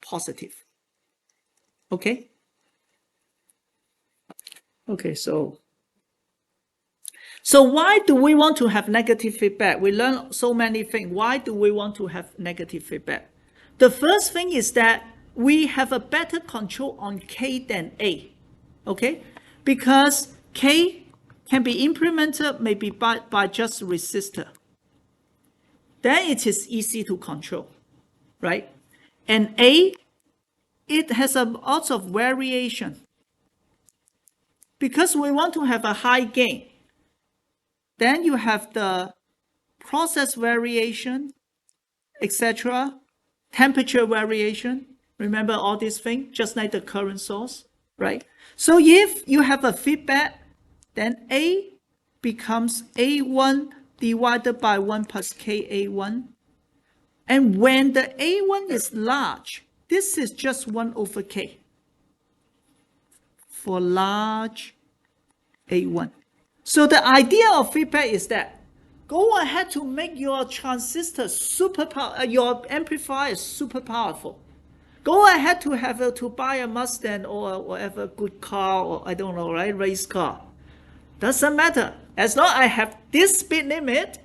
positive. Okay? Okay, so why do we want to have negative feedback? We learn so many things. Why do we want to have negative feedback? The first thing is that we have a better control on K than A. Okay? Because K can be implemented maybe by just resistor. Then it is easy to control, right? And A, it has a lot of variation. Because we want to have a high gain, then you have the process variation, etc., temperature variation. Remember all these things, just like the current source, right? So if you have a feedback, then A becomes A1 divided by 1 plus KA1. And when the A1 is large, this is just 1 over K for large A1. So the idea of feedback is that go ahead to make your transistor your amplifier super powerful. Go ahead to have to buy a Mustang or whatever good car, or I don't know, right, race car. Doesn't matter. As long as I have this speed limit,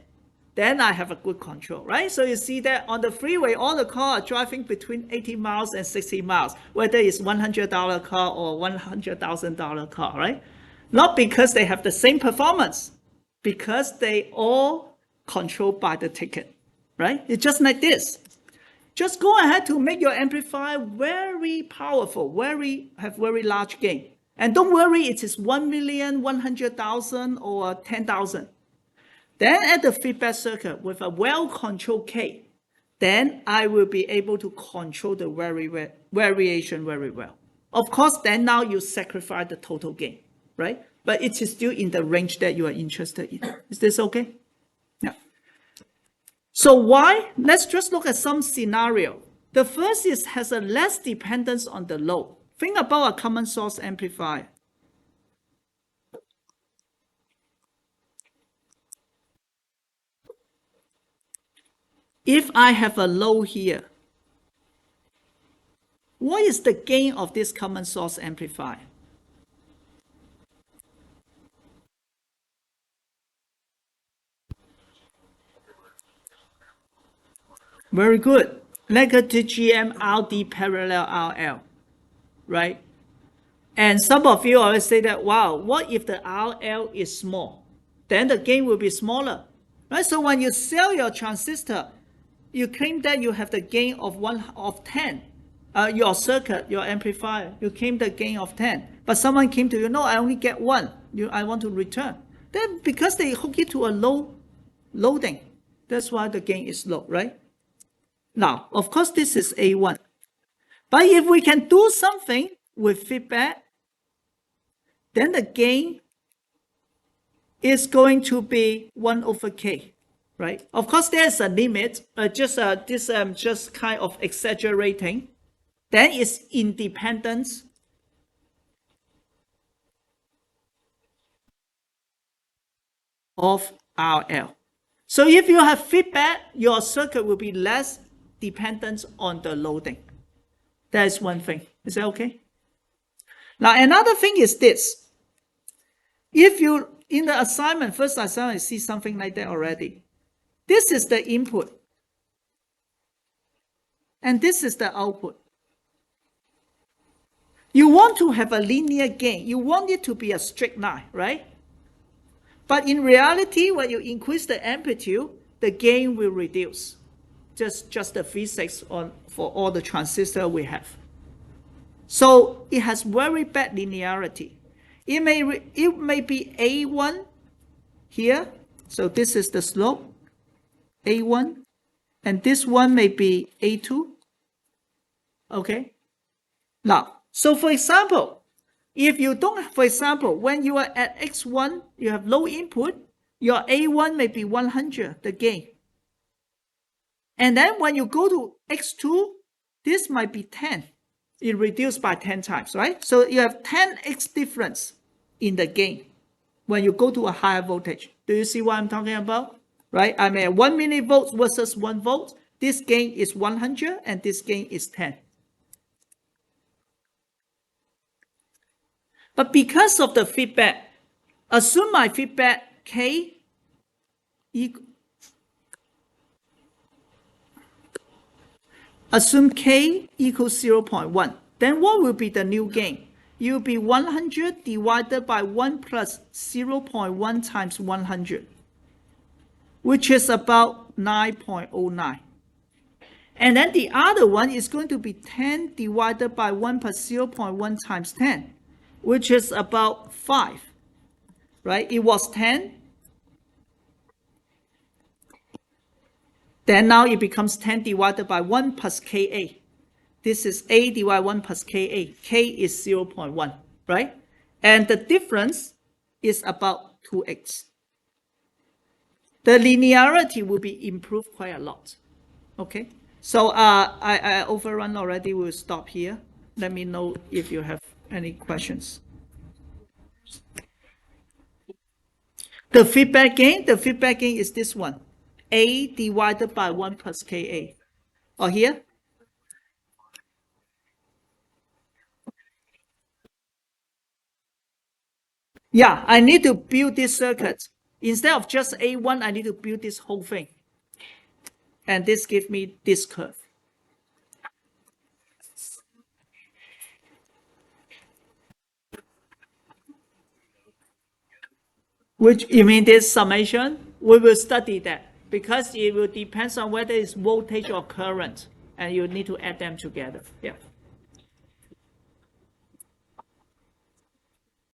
then I have a good control, right? So you see that on the freeway, all the cars are driving between 80 miles and 60 miles, whether it's $100 car or $100,000 car, right? Not because they have the same performance, because they all controlled by the ticket, right? It's just like this. Just go ahead to make your amplifier very powerful, have very large gain. And don't worry, it is 1 million, 100,000, or 10,000. Then at the feedback circuit with a well-controlled K, then I will be able to control the variation very well. Of course, then now you sacrifice the total gain, right? But it is still in the range that you are interested in. Is this okay? Yeah. So why? Let's just look at some scenario. The first is has a less dependence on the load. Think about a common source amplifier. If I have a load here, what is the gain of this common source amplifier? Very good. Negative GM RD parallel RL, right? And some of you always say that, wow, what if the RL is small? Then the gain will be smaller, right? So when you sell your transistor, you claim that you have the gain of 10. Your circuit, your amplifier, you claim the gain of 10. But someone came to you, no, I only get 1. I want to return. Then because they hook it to a low loading, that's why the gain is low, right? Now, of course, this is A1. But if we can do something with feedback, then the gain is going to be 1 over K. Right? Of course, there's a limit. Just kind of exaggerating. Then it's independence of RL. So if you have feedback, your circuit will be less dependent on the loading. That is one thing. Is that okay? Now another thing is this. If you in the assignment, first assignment, see something like that already. This is the input. And this is the output. You want to have a linear gain. You want it to be a straight line, right? But in reality, when you increase the amplitude, the gain will reduce. Just the physics for all the transistors we have. So it has very bad linearity. It may be A1 here. So this is the slope. A1, and this one may be A2. Okay. Now, so for example, if you don't, for example, when you are at X1, you have low input, your A1 may be 100, the gain. And then when you go to X2, this might be 10. It reduced by 10 times, right? So you have 10x difference in the gain when you go to a higher voltage. Do you see what I'm talking about? Right? I mean, 1 millivolt versus 1 volt. This gain is 100 and this gain is 10. But because of the feedback, assume my feedback K equal, assume K equals 0.1. Then what will be the new gain? It will be 100 divided by 1 plus 0.1 times 100, which is about 9.09. And then the other one is going to be 10 divided by 1 plus 0.1 times 10, which is about 5, right? It was 10. Then now it becomes 10 divided by 1 plus Ka. This is A divided 1 plus Ka. K is 0.1, right? And the difference is about 2x. The linearity will be improved quite a lot, okay? So I overrun already. We'll stop here. Let me know if you have any questions. The feedback gain is this one. A divided by 1 plus Ka. Or here? Yeah, I need to build this circuit. Instead of just A1, I need to build this whole thing. And this gives me this curve. Which, you mean this summation? We will study that because it will depend on whether it's voltage or current, and you need to add them together. Yeah.